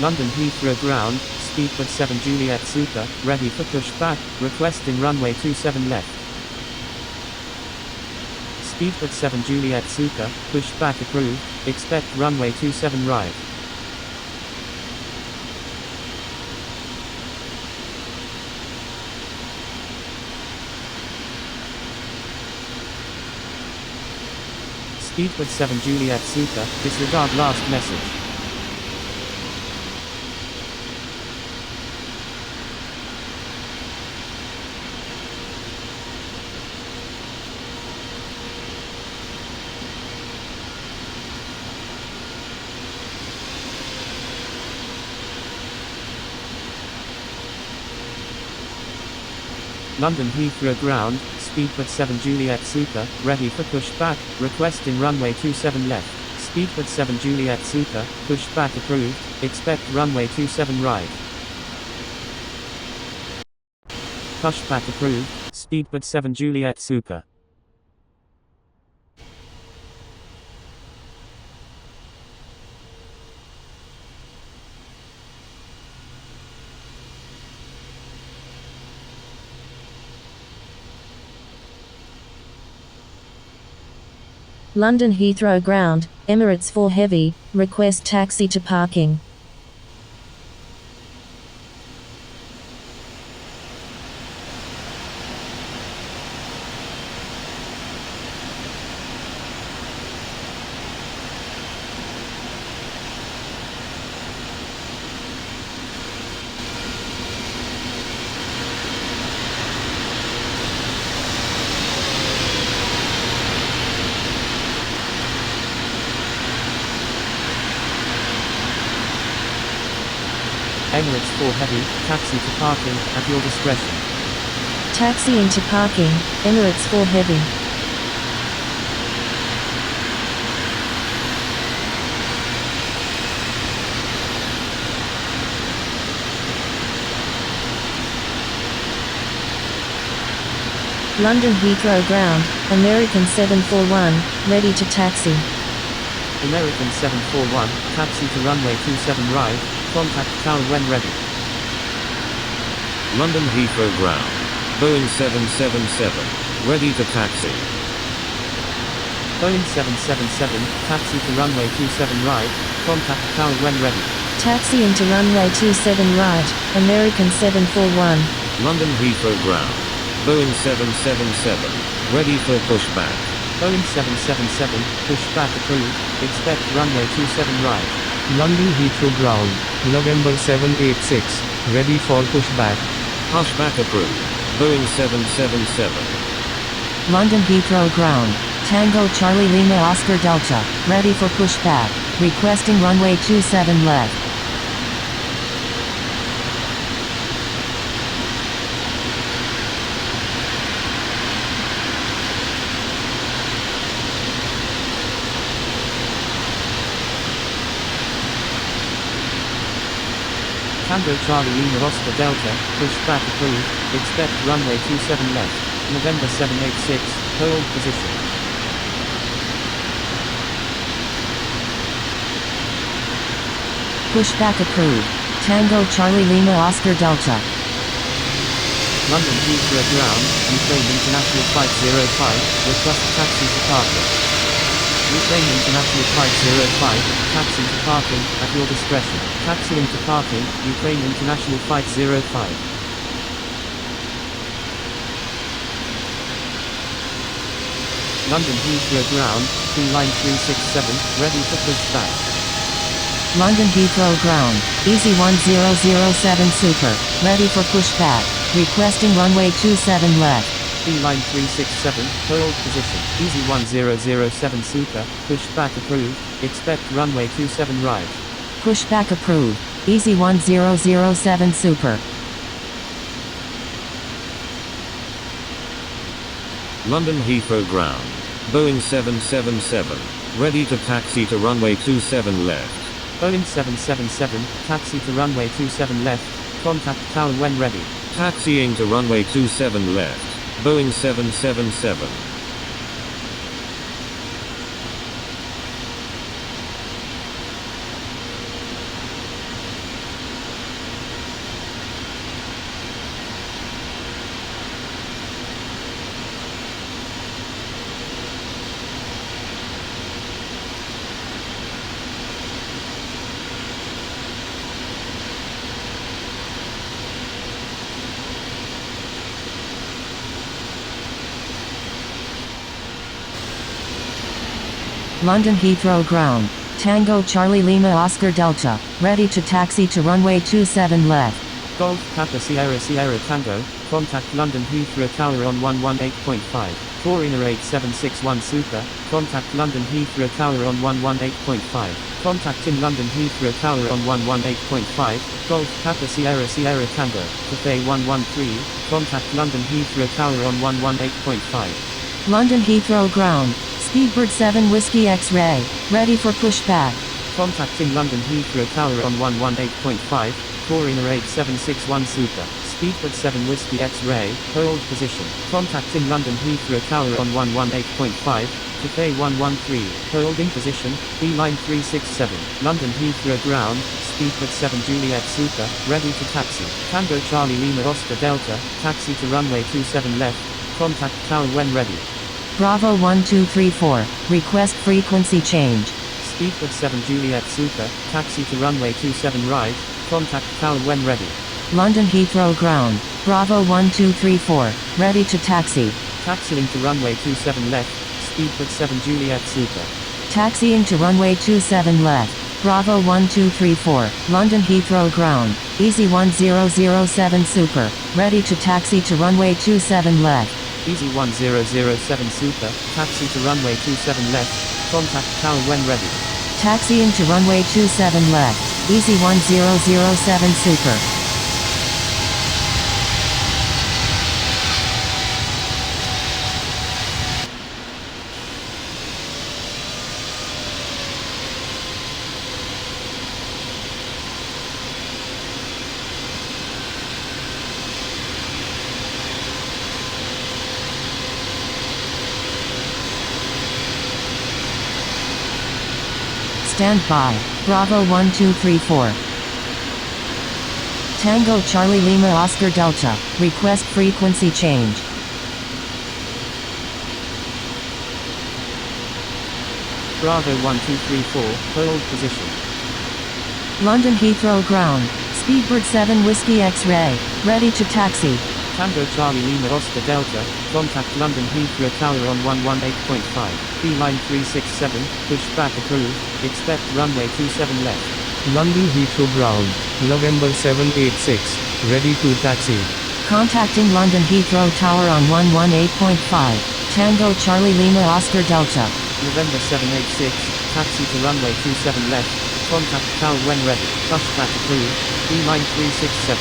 London Heathrow ground, speedbird 7 Juliet Super, ready for pushback, requesting runway 27 left. Speedbird 7 Juliet Super, pushback approved, expect runway 27 right. Speedbird 7 Juliet Super, disregard last message. London Heathrow ground, speedbird 7 Juliet Super, ready for pushback, requesting runway 27 left. Speedbird 7 Juliet Super, pushback approved, expect runway 27 right. Pushback approved, speedbird 7 Juliet Super. London Heathrow ground, Emirates 4 heavy, request taxi to parking. Emirates 4 heavy, taxi to parking, at your discretion. Taxi into parking, Emirates 4 heavy. London Heathrow ground, American 741, ready to taxi. American 741, taxi to runway 27 right, contact tower when ready. London Heathrow ground, Boeing 777, ready to taxi. Boeing 777, taxi to runway 27 right, contact tower when ready. Taxi into runway 27 right, American 741. London Heathrow ground, Boeing 777, ready for pushback. Boeing 777, pushback approved, expect runway 27 right. London Heathrow ground, November 786, ready for pushback. Pushback approved, Boeing 777. London Heathrow ground, Tango Charlie Lima Oscar Delta, ready for pushback, requesting runway 27 left. Tango Charlie Lima Oscar Delta, pushback approved, expect runway 27 left, November 786, hold position. Pushback approved, Tango Charlie Lima Oscar Delta. London Heathrow ground, Ukraine International Flight 05, request taxi to parking. Ukraine International Flight 05, taxi to parking, at your discretion. Taxiing to parking, Ukraine International Flight 05. London Heathrow ground, Line 367, ready for pushback. London Heathrow ground, Easy 1007 Super, ready for pushback, requesting runway 27 left. Line 367, hold position, Easy 1007 Super, pushback approved, expect runway 27 right. Pushback approved, Easy 1007 Super. London Heathrow ground, Boeing 777, ready to taxi to runway 27 left. Boeing 777, taxi to runway 27 left, contact tower when ready. Taxiing to runway 27 left, Boeing 777. London Heathrow ground. Tango Charlie Lima Oscar Delta, ready to taxi to runway 27 left. Golf Papa Sierra Sierra Tango, contact London Heathrow Tower on 118.5. Foreigner 8761 Super, contact London Heathrow Tower on 118.5. Contact in London Heathrow Tower on 118.5. Golf Papa Sierra Sierra Tango, Cathay 113, contact London Heathrow Tower on 118.5. London Heathrow ground. Speedbird 7 Whiskey X-Ray, ready for pushback. Contacting London Heathrow Tower on 118.5, Foreigner 8761 Super, Speedbird 7 Whiskey X-Ray, hold position. Contacting London Heathrow Tower on 118.5, Cathay 113, holding position, B-Line 367, London Heathrow ground, Speedbird 7 Juliet Super, ready to taxi. Tango Charlie Lima Oscar Delta, taxi to runway 27 left, contact tower when ready. Bravo 1234, request frequency change. Speedbird 7 Juliet Super, taxi to runway 27 right, contact tower when ready. London Heathrow ground. Bravo 1234, ready to taxi. Taxiing to runway 27 left, Speedbird 7 Juliet Super. Taxiing to runway 27 left. Bravo 1234, London Heathrow ground. Easy 1007 Super, ready to taxi to runway 27 left. Easy 1007 Super, taxi to runway 27 left, contact tower when ready. Taxiing to runway 27 left. Easy 1007 Super. Stand by. Bravo 1234. Tango Charlie Lima Oscar Delta, request frequency change. Bravo 1234, hold position. London Heathrow ground. Speedbird 7 Whiskey X-Ray, ready to taxi. Tango Charlie Lima Oscar Delta, contact London Heathrow Tower on 118.5, B-Line 367, pushback approved, expect runway 27 left. London Heathrow ground. November 786, ready to taxi. Contacting London Heathrow Tower on 118.5, Tango Charlie Lima Oscar Delta. November 786, taxi to runway 27 left, contact tower when ready, pushback approved, B-Line 367,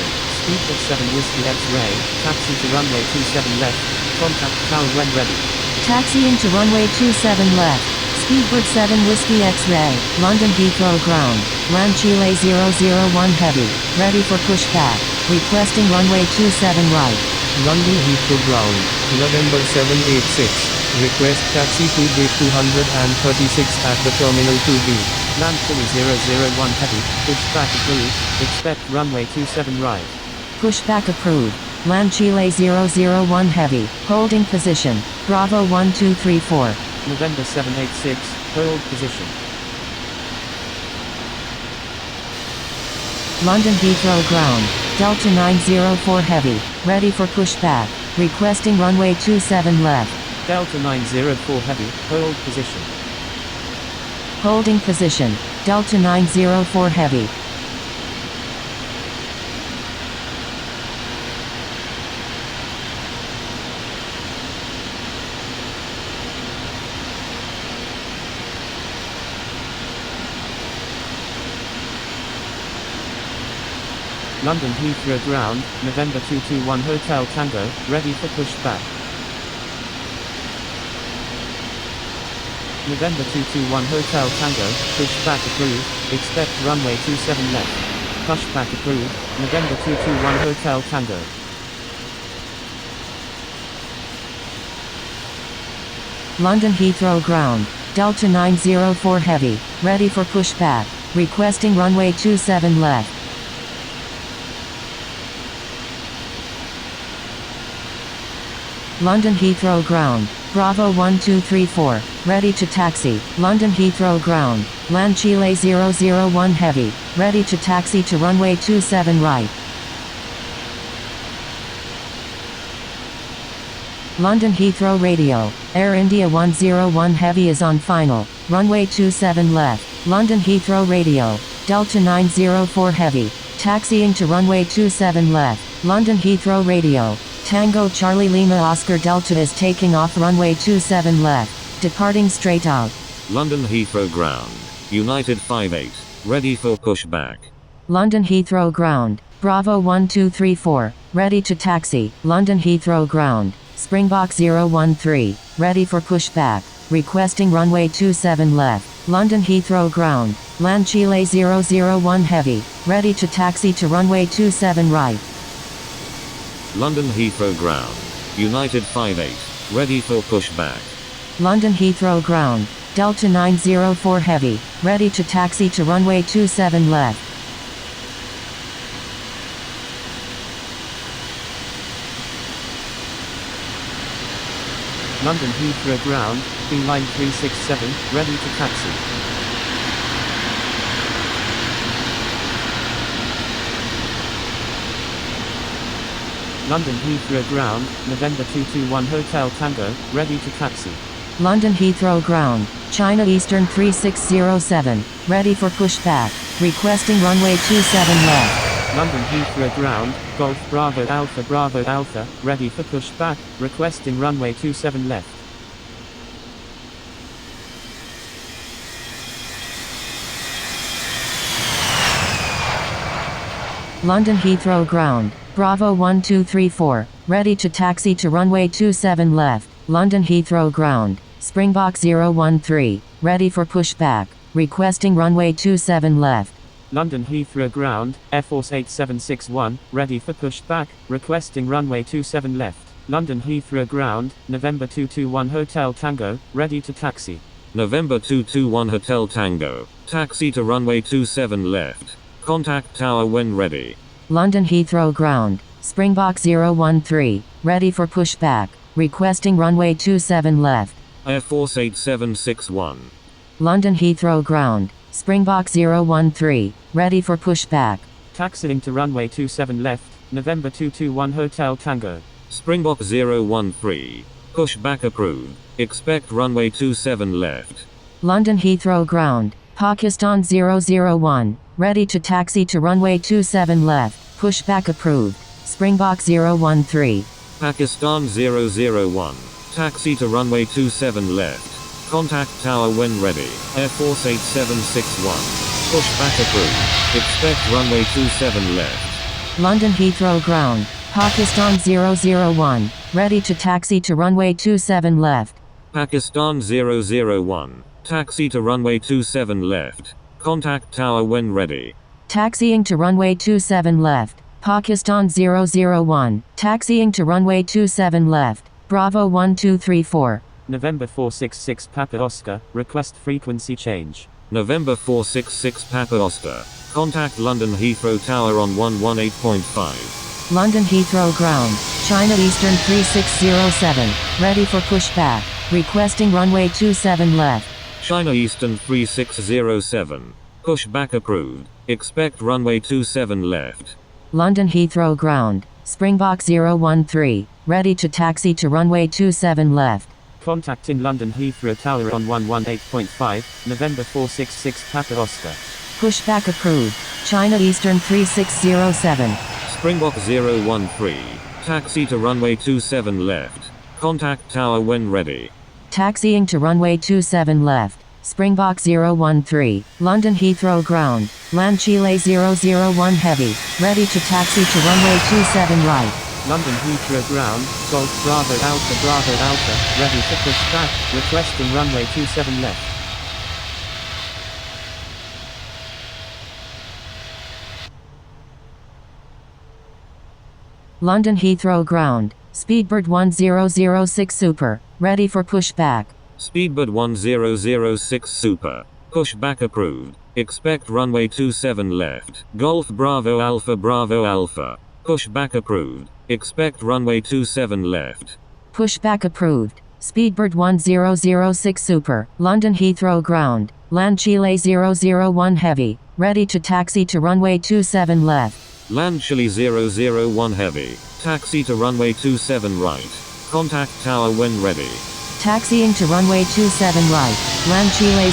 Speedbird 7 Whiskey X-Ray, taxi to runway 27 left, contact tower when ready. Taxiing to runway 27 left. Speedbird 7 Whiskey X-Ray, London Heathrow ground. Land Chile 001 Heavy, ready for pushback. Requesting runway 27 right. London Heathrow ground. November 786, request taxi to gate 236 at the terminal 2B. Land Chile 001 Heavy, pushback approved, expect runway 27 right. Pushback approved. Land Chile 001 Heavy, holding position. Bravo 1234. November 786, hold position. London Heathrow ground. Delta 904 Heavy, ready for pushback. Requesting runway 27 left. Delta 904 Heavy, hold position. Holding position. Delta 904 Heavy. London Heathrow ground, November 221 Hotel Tango, ready for pushback. November 221 Hotel Tango, pushback approved, expect runway 27 left. Pushback approved, November 221 Hotel Tango. London Heathrow ground. Delta 904 Heavy, ready for pushback. Requesting runway 27 left. London Heathrow ground. Bravo 1234, ready to taxi. London Heathrow ground. Land Chile 001 Heavy, ready to taxi to runway 27 right. London Heathrow radio. Air India 101 Heavy is on final. runway 27 left, London Heathrow radio, Delta 904 heavy, taxiing to runway 27 left, London Heathrow radio, Tango Charlie Lima Oscar Delta is taking off runway 27 left, departing straight out. London Heathrow ground, United 58, ready for pushback. London Heathrow ground, Bravo 1234, ready to taxi, London Heathrow ground, Springbok 013, ready for pushback, requesting runway 27 left, London Heathrow ground, Land Chile 001 heavy, ready to taxi to runway 27 right. London Heathrow ground, United 58, ready for pushback. London Heathrow ground, Delta 904 heavy, ready to taxi to runway 27 left. London Heathrow ground, Line 367, ready to taxi. London Heathrow ground, November 221 Hotel Tango, ready to taxi. London Heathrow ground, China Eastern 3607, ready for pushback, requesting runway 27 left. London Heathrow ground, Golf Bravo Alpha, ready for pushback, requesting runway 27 left. London Heathrow ground, Bravo 1234, ready to taxi to runway 27 left, London Heathrow ground, Springbok 013, ready for pushback, requesting runway 27 left. London Heathrow ground, Air Force 8761, ready for pushback, requesting runway 27 left. London Heathrow ground, November 221 Hotel Tango, ready to taxi. November 221 Hotel Tango, taxi to runway 27 left. Contact tower when ready. London Heathrow ground, Springbok 013, ready for pushback, requesting runway 27 left. Air Force 8761. London Heathrow ground, Springbok 013, ready for pushback. Taxiing to runway 27 left, November 221 Hotel Tango. Springbok 013, pushback approved. Expect runway 27 left. London Heathrow ground, Pakistan 001, ready to taxi to runway 27 left, pushback approved. Springbok 013. Pakistan 001, taxi to runway 27 left. Contact tower when ready. Air Force 8761. Pushback approved. Expect runway 27 left. London Heathrow ground, Pakistan 001, ready to taxi to runway 27 left. Pakistan 001, taxi to runway 27 left. Contact tower when ready. Taxiing to runway 27 left, Pakistan 001, taxiing to runway 27 left, Bravo 1234. November 466 Papa Oscar, request frequency change. November 466 Papa Oscar. Contact London Heathrow Tower on 118.5. London Heathrow ground, China Eastern 3607, ready for pushback, requesting runway 27 left. China Eastern 3607. Pushback approved. Expect runway 27 left. London Heathrow ground, Springbok 013, ready to taxi to runway 27 left. Contact in London Heathrow Tower on 118.5, November 466 Papa Oscar. Pushback approved, China Eastern 3607. Springbok 013. Taxi to runway 27 left. Contact tower when ready. Taxiing to runway 27 left, Springbok 013, London Heathrow ground, Land Chile 001 heavy, ready to taxi to runway 27 right. London Heathrow ground, Golf Bravo Alpha, ready for pushback, requesting runway 27 left. London Heathrow ground, Speedbird 1006 Super, ready for pushback. Speedbird 1006 Super. Pushback approved. Expect runway 27 left. Golf Bravo Alpha. Pushback approved. Expect runway 27 left. Pushback approved. Speedbird 1006 Super, London Heathrow ground, Land Chile 001 heavy, ready to taxi to runway 27 left. Land Chile 001 heavy. Taxi to runway 27 right. Contact tower when ready. Taxiing to runway 27 right. Land Chile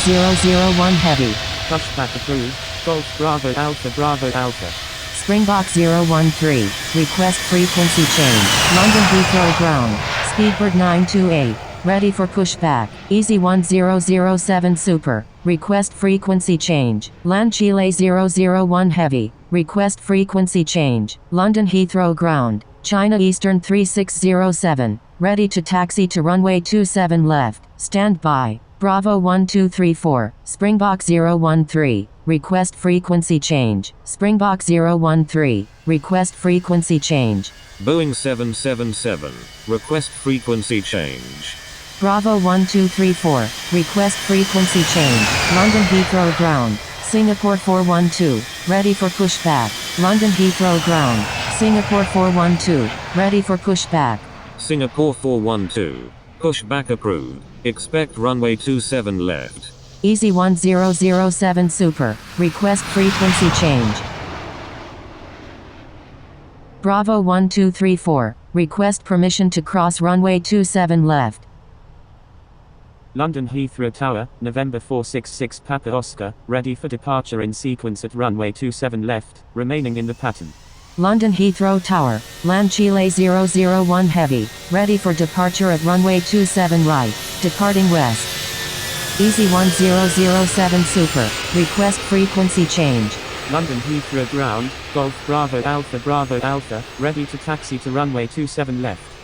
001 heavy. Pushback approved. Golf Bravo Alpha. Springbok 013. Request frequency change. London Heathrow ground. Speedbird 928. Ready for pushback. Easy 1007 Super. Request frequency change. Land Chile 001 heavy. Request frequency change. London Heathrow ground. China Eastern 3607. Ready to taxi to runway 27 left. Stand by. Bravo 1234. Springbok 013. Request frequency change. Springbok 013. Request frequency change. Boeing 777. Request frequency change. Bravo 1234. Request frequency change. London Heathrow ground. Singapore 412. Ready for pushback. London Heathrow ground. Singapore 412. Ready for pushback. Singapore 412. Pushback approved. Expect runway 27 left. Easy 1007 Super. Request frequency change. Bravo 1234. Request permission to cross runway 27 left. London Heathrow Tower, November 466 Papa Oscar, ready for departure in sequence at runway 27 left, remaining in the pattern. London Heathrow Tower, Land Chile 001 heavy, ready for departure at runway 27 right, departing west. Easy 1007 Super. Request frequency change. London Heathrow ground, Golf Bravo Alpha, ready to taxi to runway 27 left.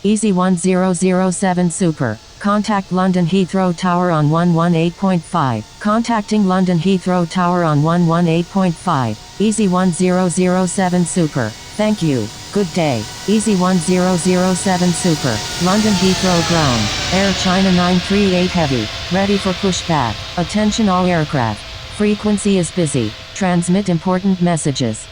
Easy 1007 Super. Contact London Heathrow Tower on 118.5. Contacting London Heathrow Tower on 118.5. Easy 1007 Super. Thank you. Good day. Easy 1007 Super. London Heathrow ground. Air China 938 heavy. Ready for pushback. Attention all aircraft. Frequency is busy. Transmit important messages.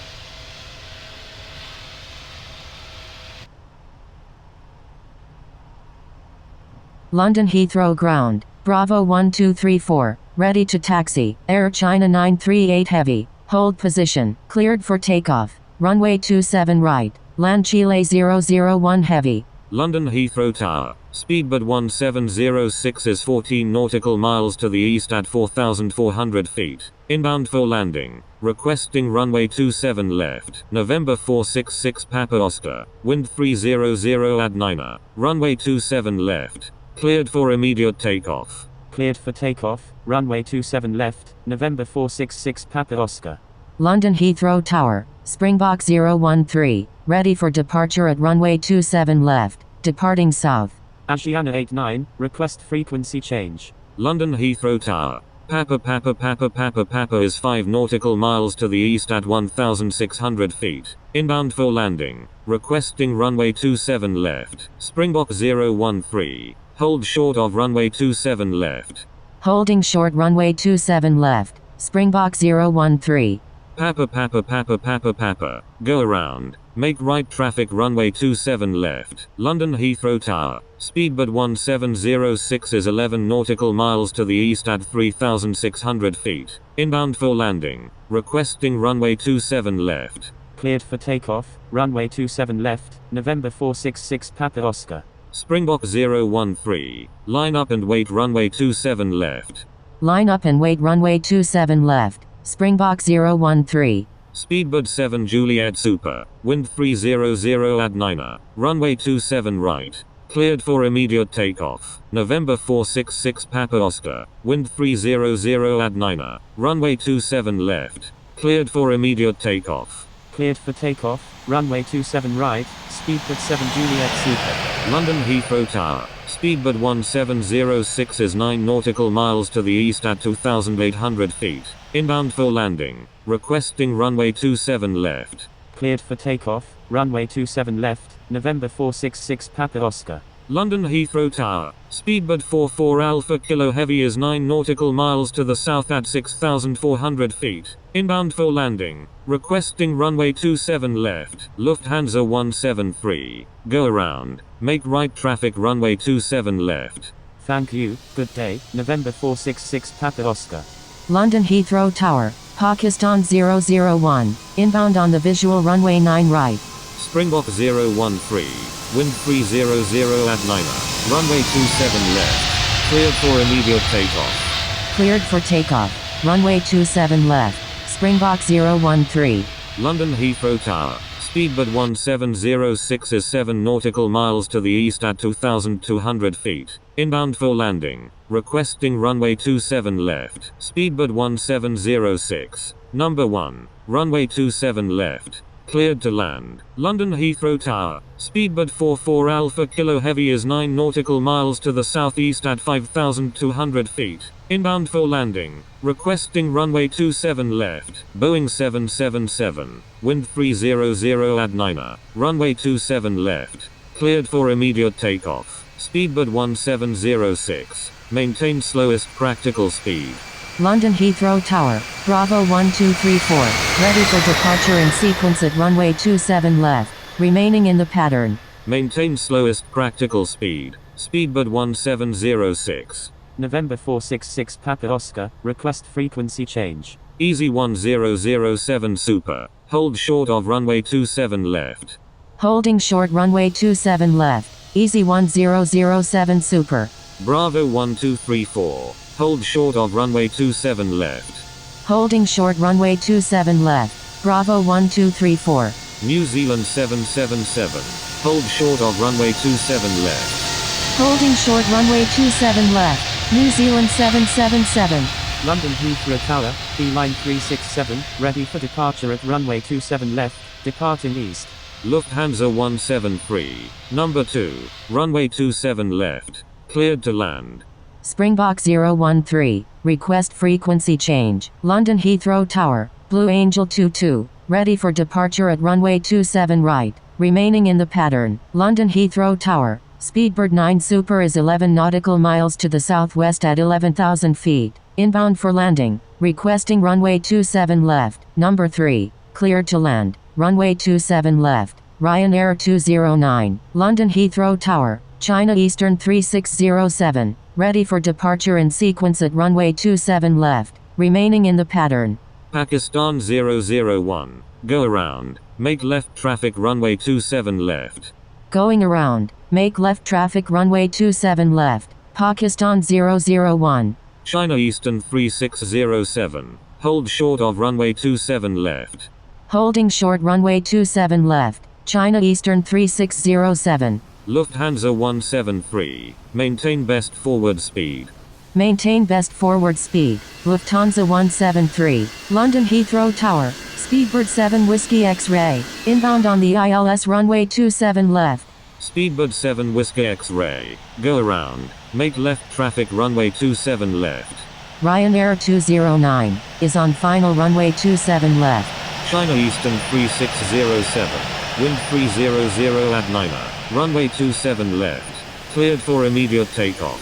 London Heathrow ground. Bravo 1234. Ready to taxi. Air China 938 heavy. Hold position. Cleared for takeoff. Runway 27 right. Land Chile 001 heavy. London Heathrow Tower. Speedbird 1706 is 14 nautical miles to the east at 4,400 feet. Inbound for landing. Requesting runway 27 left. November 466 Papa Oscar. Wind 300 at 9. Runway 27 left. Cleared for immediate takeoff. Cleared for takeoff, runway 27 left, November 466 Papa Oscar. London Heathrow Tower, Springbok 013, ready for departure at runway 27 left, departing south. Asiana 89, request frequency change. London Heathrow Tower. Papa is 5 nautical miles to the east at 1,600 feet. Inbound for landing. Requesting runway 27 left. Springbok 013. Hold short of runway 27 left. Holding short runway 27 left. Springbok 013. Papa. Go around. Make right traffic runway 27 left. London Heathrow Tower. Speedbird 1706 is 11 nautical miles to the east at 3,600 feet. Inbound for landing. Requesting runway 27 left. Cleared for takeoff, runway 27 left, November 466 Papa Oscar. Springbok 013. Line up and wait runway 27 left. Line up and wait runway 27 left. Springbok 013. Speedbird 7 Juliet Super. Wind 300 at 9. Runway 27 right. Cleared for immediate takeoff. November 466 Papa Oscar. Wind 300 at 9. Runway 27 left. Cleared for immediate takeoff. Cleared for takeoff, runway 27 right, Speedbird 7 Juliet Super. London Heathrow Tower. Speedbird 1706 is 9 nautical miles to the east at 2,800 feet. Inbound for landing. Requesting runway 27 left. Cleared for takeoff, runway 27 left, November 466 Papa Oscar. London Heathrow Tower. Speedbird 44 Alpha Kilo Heavy is 9 nautical miles to the south at 6,400 feet. Inbound for landing. Requesting runway 27 left. Lufthansa 173. Go around. Make right traffic runway 27 left. Thank you, good day, November 466 Papa Oscar. London Heathrow Tower, Pakistan 001. Inbound on the visual runway 9 right. Springbok 013. wind 300 at 9er, runway 27 left, cleared for immediate takeoff. Cleared for takeoff. Runway 27 left. Springbok 013. London Heathrow Tower. Speedbird 1706 is 7 nautical miles to the east at 2,200 feet. Inbound for landing. Requesting runway 27 left. Speedbird 1706. Number 1. Runway 27 left. Cleared to land. London Heathrow Tower. Speedbird 44 Alpha Kilo Heavy is 9 nautical miles to the southeast at 5,200 feet. Inbound for landing. Requesting runway 27 left. Boeing 777. Wind 300 at 9er. Runway 27 left. Cleared for immediate takeoff. Speedbird 1706. Maintain slowest practical speed. London Heathrow Tower. Bravo 1234. Ready for departure in sequence at runway 27 left. Remaining in the pattern. Maintain slowest practical speed. Speedbird 1706. November 466 Papa Oscar, request frequency change. Easy 1007 Super. Hold short of runway 27 left. Holding short runway 27 left. Easy 1007 Super. Bravo 1234. Hold short of runway 27 left. Holding short runway 27 left. Bravo 1234. New Zealand 777. Hold short of runway 27 left. Holding short runway 27 left. New Zealand 777. London Heathrow Tower, B-line 367, ready for departure at runway 27 left, departing east. Lufthansa 173. Number 2. Runway 27 left. Cleared to land. Springbok 013. Request frequency change. London Heathrow Tower. Blue Angel 22. Ready for departure at runway 27 right. Remaining in the pattern. London Heathrow Tower. Speedbird 9 Super is 11 nautical miles to the southwest at 11,000 feet. Inbound for landing. Requesting runway 27 left. Number 3. Cleared to land. Runway 27 left. Ryanair 209. London Heathrow Tower. China Eastern 3607. Ready for departure in sequence at runway 27 left. Remaining in the pattern. Pakistan 001. Go around. Make left traffic runway 27 left. Going around. Make left traffic runway 27 left. Pakistan 001. China Eastern 3607. Hold short of runway 27 left. Holding short runway 27 left. China Eastern 3607. Lufthansa 173. Maintain best forward speed. Maintain best forward speed. Lufthansa 173. London Heathrow Tower. Speedbird 7 Whiskey X-ray. Inbound on the ILS runway 27 left. Speedbird 7 Whiskey X-ray. Go around. Make left traffic runway 27 left. Ryanair 209 is on final runway 27 left. China Eastern 3607. Wind 300 at 9er. Runway 27 left. Cleared for immediate takeoff.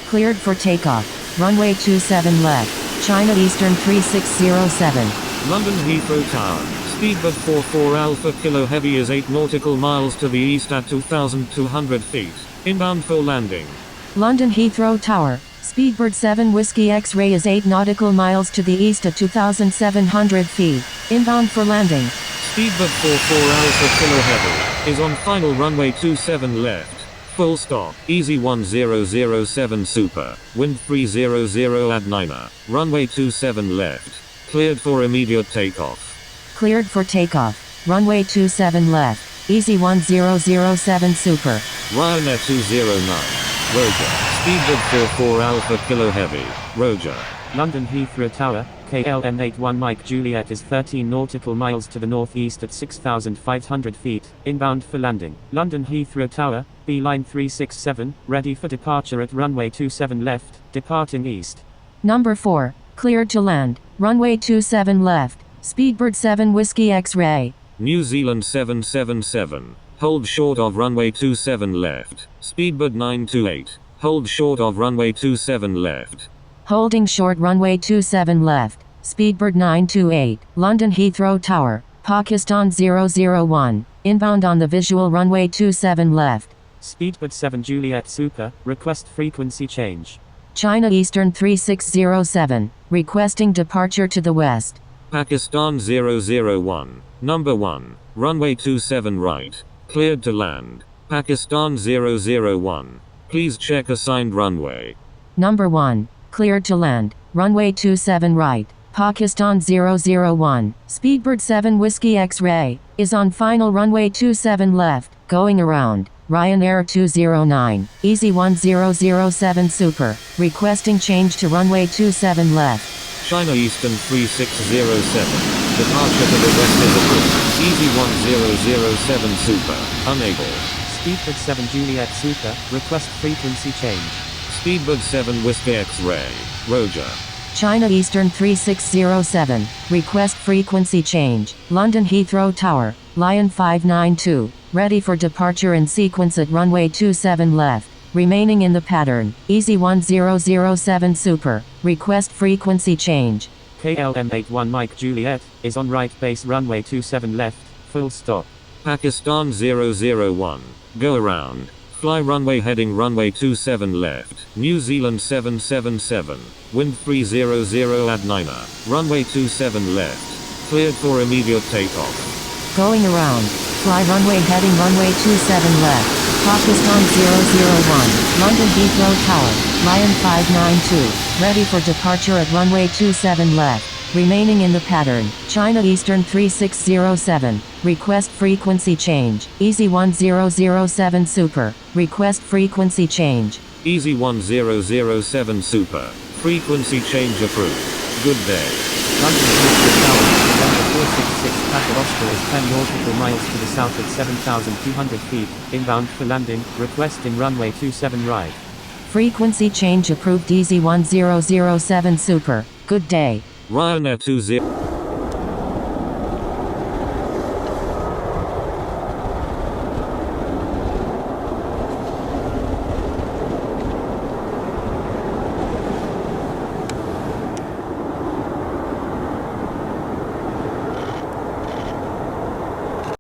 Cleared for takeoff. Runway 27 left. China Eastern 3607. London Heathrow Tower. Speedbird 44 Alpha Kilo Heavy is 8 nautical miles to the east at 2,200 feet. Inbound for landing. London Heathrow Tower. Speedbird 7 Whiskey X-ray is 8 nautical miles to the east at 2,700 feet. Inbound for landing. Speedbird 44 Alpha Kilo Heavy is on final runway 27 left. Full stop. Easy 1007 Super. Wind 300 at 9er. Runway 27 left. Cleared for immediate takeoff. Cleared for takeoff. Runway 27 left. Easy 1007 Super. Ryanair 209. Roger. Speedbird 44 Alpha Kilo Heavy. Roger. London Heathrow Tower, KLM 81 Mike Juliet is 13 nautical miles to the northeast at 6,500 feet, inbound for landing. London Heathrow Tower, B-line 367, ready for departure at runway 27 left, departing east. Number 4. Cleared to land. Runway 27 left. Speedbird 7 Whiskey X-ray. New Zealand 777. Hold short of runway 27 left. Speedbird 928. Hold short of runway 27 left. Holding short runway 27 left. Speedbird 928. London Heathrow Tower. Pakistan 001. Inbound on the visual runway 27 left. Speedbird 7 Juliet Super, request frequency change. China Eastern 3607. Requesting departure to the west. Pakistan 001. Number 1. Runway 27 right. Cleared to land. Pakistan 001. Please check assigned runway. Number 1. Cleared to land. Runway 27 right. Pakistan 001. Speedbird 7 Whiskey X-Ray is on final runway 27 left, going around. Ryanair 209. Easy 1007 Super. Requesting change to runway 27 left. China Eastern 3607. Departure to the west is approved. Easy 1007 Super. Unable. Speedbird 7 Juliet Super, request frequency change. Speedbird 7 Whiskey X-Ray. Roger. China Eastern 3607. Request frequency change. London Heathrow Tower. Lion 592. Ready for departure in sequence at runway 27 left. Remaining in the pattern. Easy 1007 Super. Request frequency change. KLM 81 Mike Juliet is on right base runway 27 left, full stop. Pakistan 001. Go around. Fly runway heading runway 27 left. New Zealand 777. Wind 300 at 9er. Runway 27 left. Cleared for immediate takeoff. Going around. Fly runway heading runway 27 left. Pakistan 001. London Heathrow Tower. Lion 592. Ready for departure at runway 27 left. Remaining in the pattern. China Eastern 3607. Request frequency change. Easy 1007 Super. Request frequency change. Easy 1007 Super. Frequency change approved. Good day. London Heathrow Tower, November 466 Papa Oscar is 10 nautical miles to the south at 7,200 feet, inbound for landing, requesting runway 27 right. Frequency change approved. Easy 1007 Super. Good day. Ryanair 20.